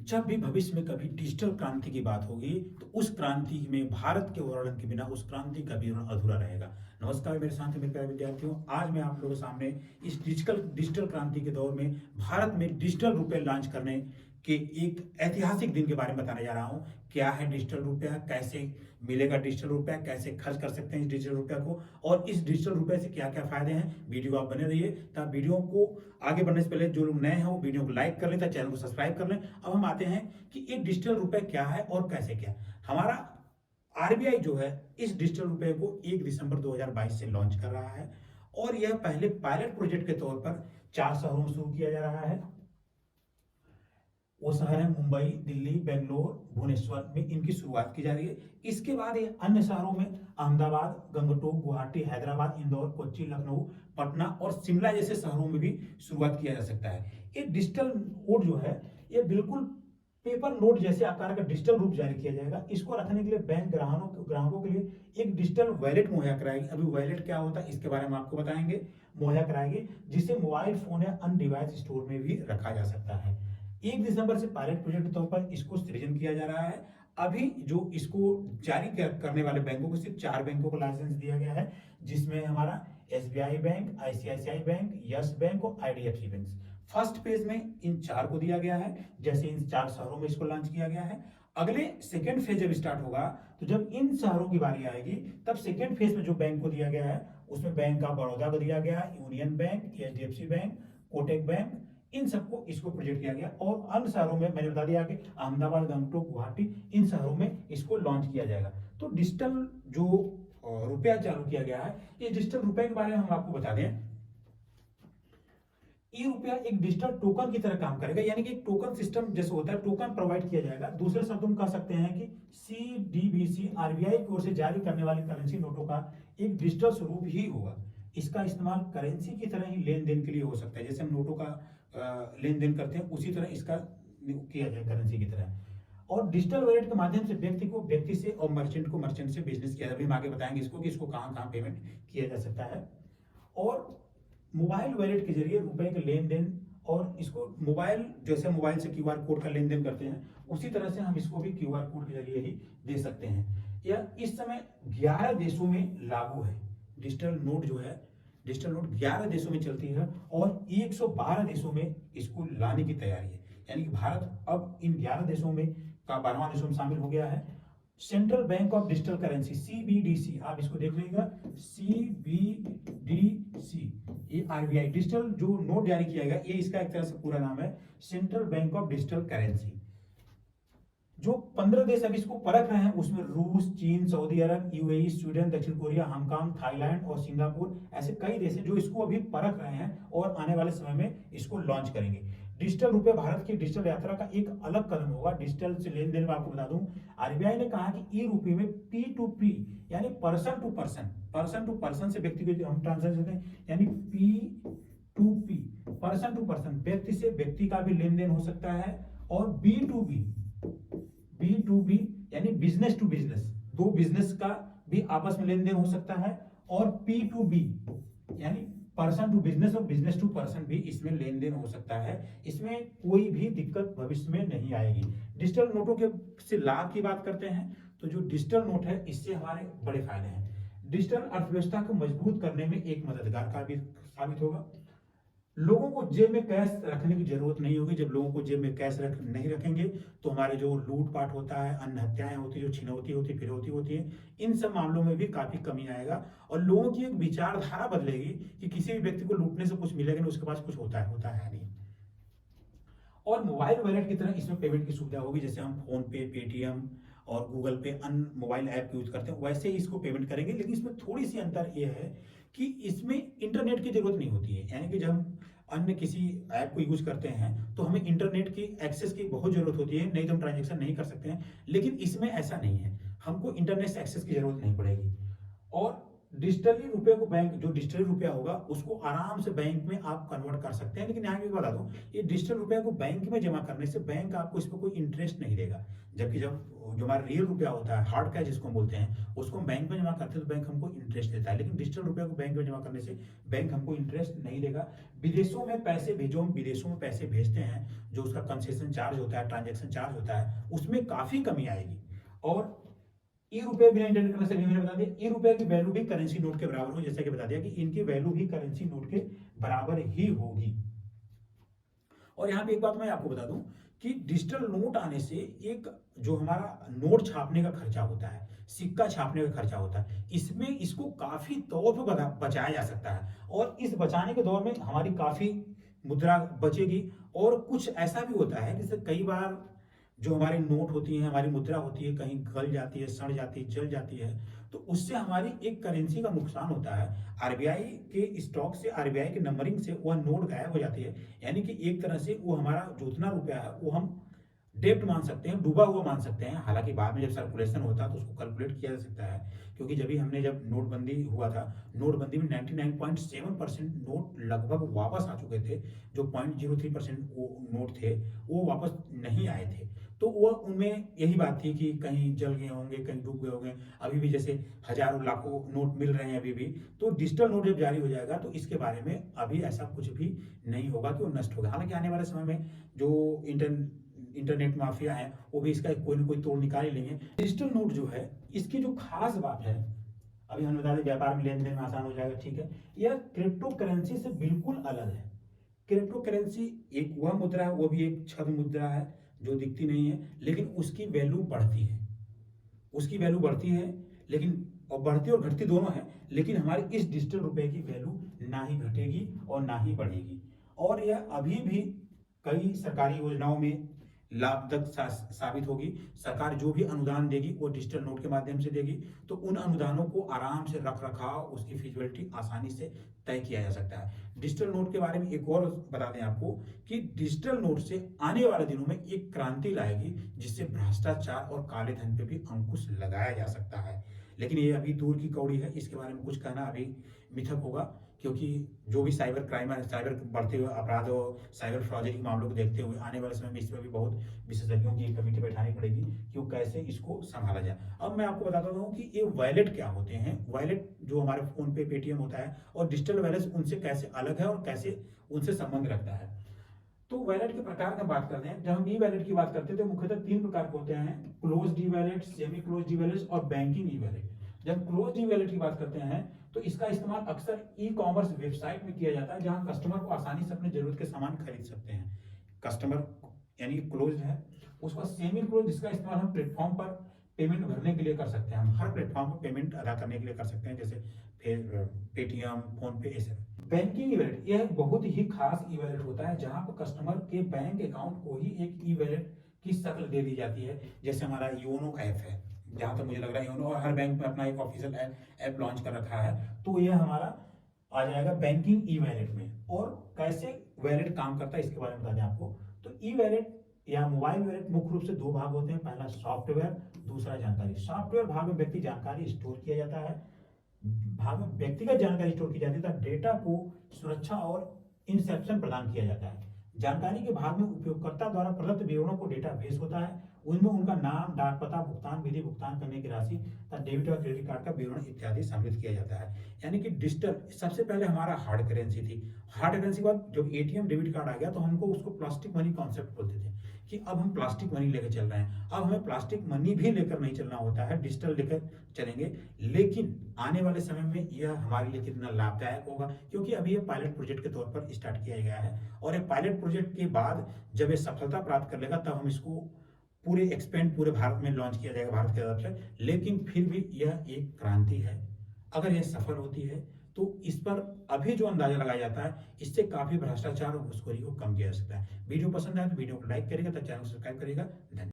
जब भी भविष्य में कभी डिजिटल क्रांति की बात होगी तो उस क्रांति में भारत के वर्णन के बिना उस क्रांति का भी अधूरा रहेगा। नमस्कार मेरे साथ मेरे प्यारे विद्यार्थियों, आज मैं आप लोगों के सामने इस डिजिटल क्रांति के दौर में भारत में डिजिटल रुपए लॉन्च करने के एक ऐतिहासिक दिन के बारे में बताने जा रहा हूं। क्या है डिजिटल रुपया, कैसे मिलेगा डिजिटल रुपया, कैसे खर्च कर सकते हैं इस डिजिटल रुपया को, और इस डिजिटल रुपये से क्या क्या फायदे हैं। वीडियो आप बने रहिए। तब वीडियो को आगे बढ़ने से पहले जो लोग नए हैं वो वीडियो को लाइक कर लें, चैनल को सब्सक्राइब कर लें। अब हम आते हैं कि एक डिजिटल रुपये क्या है और कैसे क्या। हमारा आरबीआई जो है इस डिजिटल रुपये को 1 दिसंबर 2022 से लॉन्च कर रहा है और यह पहले पायलट प्रोजेक्ट के तौर पर 4 शहरों में शुरू किया जा रहा है। वो शहर है मुंबई, दिल्ली, बेंगलोर, भुवनेश्वर में इनकी शुरुआत की जा रही है। इसके बाद ये अन्य शहरों में अहमदाबाद, गंगटोक, गुवाहाटी, हैदराबाद, इंदौर, कोच्चि, लखनऊ, पटना और शिमला जैसे शहरों में भी शुरुआत किया जा सकता है। ये डिजिटल नोट जो है ये बिल्कुल पेपर नोट जैसे आकार का डिजिटल रूप जारी किया जाएगा। इसको रखने के लिए बैंक ग्राहकों के लिए एक डिजिटल वॉलेट मुहैया कराएगी। अभी वॉलेट क्या होता है इसके बारे में आपको बताएंगे। मुहैया कराएगी जिसे मोबाइल फोन या अन्य डिवाइस स्टोर में भी रखा जा सकता है। 1 दिसंबर से पायलट प्रोजेक्ट के तौर पर इसको सृजन किया जा रहा है। अभी जो इसको जारी करने वाले बैंकों को सिर्फ 4 बैंकों को लाइसेंस दिया गया है, जिसमें हमारा SBI bank, ICICI bank, yes bank और आईडीएफसी बैंक। फर्स्ट फेज में इन 4 को दिया गया है, जैसे इन 4 शहरों में इसको लॉन्च किया गया है। अगले सेकेंड फेज जब स्टार्ट होगा तो जब इन शहरों की बारी आएगी तब सेकेंड फेज में जो बैंक को दिया गया है उसमें बैंक ऑफ बड़ौदा को दिया गया, Union Bank, HDFC Bank, Kotak Bank, इन सबको इसको प्रोजेक्ट किया गया। और अन्य शहरों में मैंने बता दिया कि अहमदाबाद, गंगटोक, गुवाहाटी, इन शहरों में इसको लॉन्च किया जाएगा। तो डिजिटल जो रुपया चालू किया गया है, ये डिजिटल रुपए के बारे में हम आपको बता दें। ई रुपया एक डिजिटल टोकन की तरह काम करेगा, यानी कि एक टोकन सिस्टम जैसे होता है, टोकन प्रोवाइड किया जाएगा। दूसरे शब्दों में कह सकते हैं कि सीडीबीसी आरबीआई की ओर से जारी करने वाली करेंसी नोटों का एक डिजिटल स्वरूप ही होगा। इसका इस्तेमाल करेंसी की तरह ही लेन देन के लिए हो सकता है। जैसे हम नोटों का लेन देन करते हैं उसी तरह इसका किया जाए करेंसी की तरह। और डिजिटल वॉलेट के माध्यम से व्यक्ति को व्यक्ति से और मर्चेंट को मर्चेंट से बिजनेस किया जाए। हम आगे बताएंगे इसको कि इसको कहाँ कहाँ पेमेंट किया जा सकता है। और मोबाइल वॉलेट के जरिए रुपए के लेन देन, और इसको मोबाइल जैसे मोबाइल से क्यूआर कोड का लेन देन करते हैं उसी तरह से हम इसको भी क्यूआर कोड के जरिए ही दे सकते हैं। यह इस समय 11 देशों में लागू है। डिजिटल नोट जो है, डिजिटल नोट 11 देशों में चलती है और 112 देशों में इसको लाने की तैयारी है। यानी कि भारत अब इन 11 देशों में का 12वां देशों में शामिल हो गया है। Central bank of digital currency CBDC, आप इसको देख लीजिएगा, सीबीडीसी, ये आरबीआई डिजिटल जो नोट जारी किया गया, ये इसका एक तरह से पूरा नाम है central bank of digital currency. जो 15 देश अभी इसको परख रहे हैं उसमें रूस, चीन, सऊदी अरब, यूएई, स्वीडन, दक्षिण कोरिया, हांगकांग, थाईलैंड और सिंगापुर, ऐसे कई देश हैं जो इसको अभी परख रहे हैं और आने वाले समय में इसको लॉन्च करेंगे। डिजिटल रुपए भारत की डिजिटल यात्रा का एक अलग कदम होगा। डिजिटल से लेन देन में आपको बता दूं, आरबीआई ने कहा कि ई रुपये में P2P यानी पर्सन टू पर्सन से व्यक्ति को हम ट्रांसफर करते हैं, यानी P2P पर्सन टू पर्सन, व्यक्ति से व्यक्ति का भी लेन देन हो सकता है। और B2B यानी बिजनेस टू बिजनेस, दो बिजनेस का भी आपस में लेन देन हो सकता है। और P2B यानी पर्सन टू बिजनेस और बिजनेस टू पर्सन भी इसमें लेन देन हो सकता है। इसमें कोई भी दिक्कत भविष्य में नहीं आएगी। डिजिटल नोटों के से लाभ की बात करते हैं तो जो डिजिटल नोट है इससे हमारे बड़े फायदे हैं। डिजिटल अर्थव्यवस्था को मजबूत करने में एक मददगार का भी साबित होगा। लोगों को जेब में कैश रखने की जरूरत नहीं होगी। जब लोगों को जेब में कैश नहीं रखेंगे तो हमारे जो लूटपाट होता है, अन्य हत्याएं होती है, जो छिनौती होती है, फिरौती होती है, इन सब मामलों में भी काफी कमी आएगा। और लोगों की एक विचारधारा बदलेगी कि किसी भी व्यक्ति को लूटने से कुछ मिलेगा नहीं, उसके पास कुछ होता है नहीं। और मोबाइल वॉलेट की तरह इसमें पेमेंट की सुविधा होगी। जैसे हम फोन पे, पेटीएम और गूगल पे अन्य मोबाइल ऐप यूज करते हैं वैसे ही इसको पेमेंट करेंगे। लेकिन इसमें थोड़ी सी अंतर यह है कि इसमें इंटरनेट की जरूरत नहीं होती है। यानी कि जब हम अन्य किसी ऐप को यूज करते हैं तो हमें इंटरनेट की एक्सेस की बहुत जरूरत होती है, नहीं तो हम ट्रांजेक्शन नहीं कर सकते हैं। लेकिन इसमें ऐसा नहीं है, हमको इंटरनेट से एक्सेस की जरूरत नहीं पड़ेगी। और डिजिटली रुपए को बैंक जो डिजिटली रुपया होगा उसको आराम से बैंक में आप कन्वर्ट कर सकते हैं। लेकिन यहाँ भी बता दूं, ये डिजिटल रुपया को बैंक में जमा करने से बैंक आपको इस पर कोई इंटरेस्ट नहीं देगा। जबकि जब जो हमारा रियल रुपया होता है, हार्ड कैश जिसको हम बोलते हैं, उसको हम बैंक में जमा करते हैं तो बैंक हमको इंटरेस्ट देता है। लेकिन डिजिटल रुपया को बैंक में जमा करने से बैंक हमको इंटरेस्ट नहीं देगा। विदेशों में पैसे भेजो, हम विदेशों में पैसे भेजते हैं, जो उसका कंसेशन चार्ज होता है, ट्रांजेक्शन चार्ज होता है, उसमें काफी कमी आएगी। और ई रुपए बिना इंटरनेट करने से भी मैंने बता दिया, ई रुपए की वैल्यू भी करेंसी नोट के बराबर हो, जैसा कि बता दिया कि इनकी वैल्यू भी करेंसी नोट के बराबर ही होगी। और यहाँ पे एक बात मैं आपको बता दूं कि डिजिटल नोट आने से एक जो हमारा नोट छापने का खर्चा होता है, सिक्का छापने का खर्चा होता है, इसमें इसको काफी तौर पर बचाया जा सकता है। और इस बचाने के दौर में हमारी काफी मुद्रा बचेगी। और कुछ ऐसा भी होता है जैसे कई बार जो हमारी नोट होती है, हमारी मुद्रा होती है, कहीं गल जाती है, सड़ जाती है, जल जाती है, तो उससे हमारी एक करेंसी का नुकसान होता है। आरबीआई के स्टॉक से, आरबीआई के नंबरिंग से वह नोट गायब हो जाती है। यानी कि एक तरह से वो हमारा जो उतना रुपया है वो हम डेप्ट मान सकते हैं, डूबा हुआ मान सकते हैं। हालांकि बाद में जब सर्कुलेशन होता है तो उसको कैलकुलेट किया जा सकता है। क्योंकि जब नोटबंदी हुआ था, नोटबंदी में 99.7% नोट लगभग वापस आ चुके थे। जो 0.03% वो नोट थे वो वापस नहीं आए थे। तो वो उनमें यही बात थी कि कहीं जल गए होंगे, कहीं डूब गए होंगे। अभी भी जैसे हजारों लाखों नोट मिल रहे हैं अभी भी। तो डिजिटल नोट जब जारी हो जाएगा तो इसके बारे में अभी ऐसा कुछ भी नहीं होगा कि वो नष्ट होगा। हालांकि आने वाले समय में जो इंटरनेट माफिया है वो भी इसका कोई ना कोई तोड़ निकाल ही लेंगे। डिजिटल नोट जो है, इसकी जो खास बात है, अभी हमने बता दें व्यापार में लेन देन में आसान हो जाएगा, ठीक है। यह क्रिप्टो करेंसी से बिल्कुल अलग है। क्रिप्टो करेंसी एक वह मुद्रा है, वो भी एक छद्म मुद्रा है जो दिखती नहीं है, लेकिन उसकी वैल्यू बढ़ती है। उसकी वैल्यू बढ़ती है, लेकिन और बढ़ती और घटती दोनों है। लेकिन हमारे इस डिजिटल रुपए की वैल्यू ना ही घटेगी और ना ही बढ़ेगी। और यह अभी भी कई सरकारी योजनाओं में लाभदायक साबित होगी। सरकार जो भी अनुदान देगी वो डिजिटल नोट के माध्यम से देगी। तो उन अनुदानों को आराम से रख रखाव, उसकी फिजिबिलिटी आसानी से तय किया जा सकता है। डिजिटल नोट के बारे में एक और बता दें आपको कि डिजिटल नोट से आने वाले दिनों में एक क्रांति लाएगी, जिससे भ्रष्टाचार और काले धन पे भी अंकुश लगाया जा सकता है। लेकिन ये अभी दूर की कौड़ी है, इसके बारे में कुछ कहना अभी मिथक होगा। क्योंकि जो भी साइबर क्राइम है, साइबर बढ़ते हुए अपराध और साइबर फ्रॉडरी के मामलों को देखते हुए आने वाले समय में इस पर भी बहुत विशेषज्ञों की एक कमेटी बैठानी पड़ेगी कि वो कैसे इसको संभाला जाए। अब मैं आपको बताता हूँ कि ये वॉलेट क्या होते हैं। वॉलेट जो हमारे फोन पे, पेटीएम होता है, और डिजिटल वॉलेट उनसे कैसे अलग है और कैसे उनसे संबंध रखता है। तो वॉलेट के प्रकार की बात करते हैं। जब हम ई वॉलेट की बात करते हैं तो मुख्यतः 3 प्रकार के होते हैं: closed e wallet, semi closed e wallet और बैंकिंग ई वॉलेट। जब क्लोज्ड ई वॉलेट की बात करते हैं तो इसका इस्तेमाल अक्सर ई कॉमर्स वेबसाइट में किया जाता है, जहां कस्टमर को आसानी से अपने जरूरत के सामान खरीद सकते हैं। कस्टमर यानी क्लोज्ड है। उसका सेमी क्लोज्ड, जिसका इस्तेमाल हम प्लेटफॉर्म पर पेमेंट भरने के लिए कर सकते हैं। हम हर प्लेटफॉर्म पर पेमेंट अदा करने के लिए कर सकते हैं, जैसे पेटीएम, फोन पे, ऐसे। बैंकिंग ई वॉलेट यह एक बहुत ही खास ई वॉलेट होता है, जहां पर कस्टमर के बैंक अकाउंट को ही एक ई वॉलेट की शक्ल दे दी जाती है। जैसे हमारा योनो ऐप है, जहां तक मुझे लग रहा है योनो, और हर बैंक में अपना एक ऑफिशियल ऐप लॉन्च कर रखा है। तो यह हमारा आ जाएगा बैंकिंग ई वॉलेट में। और कैसे वॉलेट काम करता है इसके बारे में बता दें आपको। तो ई वॉलेट या मोबाइल वॉलेट मुख्य रूप से 2 भाग होते हैं। पहला सॉफ्टवेयर, दूसरा जानकारी। सॉफ्टवेयर भाग में व्यक्ति जानकारी स्टोर किया जाता है, भाग में व्यक्तिगत जानकारी स्टोर की जाती है, तथा डेटा को सुरक्षा और इंसेप्शन प्रदान किया जाता है। जानकारी के भाग में उपयोगकर्ता द्वारा प्रदत्त विवरणों को डेटाबेस होता है। उनमें उनका नाम, डाक पता, भुगतान विधि, भुगतान करने की राशि तथा डेबिट और क्रेडिट कार्ड का विवरण इत्यादि सम्मिलित किया जाता है। यानी कि डिजिटल सबसे पहले हमारा हार्ड करेंसी थी। हार्ड करेंसी के बाद जब एटीएम डेबिट कार्ड आ गया तो हमको उसको प्लास्टिक मनी कॉन्सेप्ट बोलते थे कि अब हम प्लास्टिक मनी लेकर चल रहे हैं। अब हमें प्लास्टिक मनी भी लेकर नहीं चलना होता है, डिजिटल लेकर चलेंगे। लेकिन आने वाले समय में यह हमारे लिए कितना लाभदायक होगा, क्योंकि अभी ये पायलट प्रोजेक्ट के तौर पर स्टार्ट किया गया है। और ये पायलट प्रोजेक्ट के बाद जब ये सफलता प्राप्त कर लेगा तब हम इसको पूरे एक्सपेंड पूरे भारत में लॉन्च किया जाएगा भारत की तरफ से। लेकिन फिर भी यह एक क्रांति है। अगर यह सफल होती है तो इस पर अभी जो अंदाजा लगाया जाता है, इससे काफी भ्रष्टाचार और घुसखोरी को कम किया जा सकता है। वीडियो पसंद आए तो वीडियो को लाइक करिएगा, तथा चैनल को सब्सक्राइब करिएगा। धन्यवाद।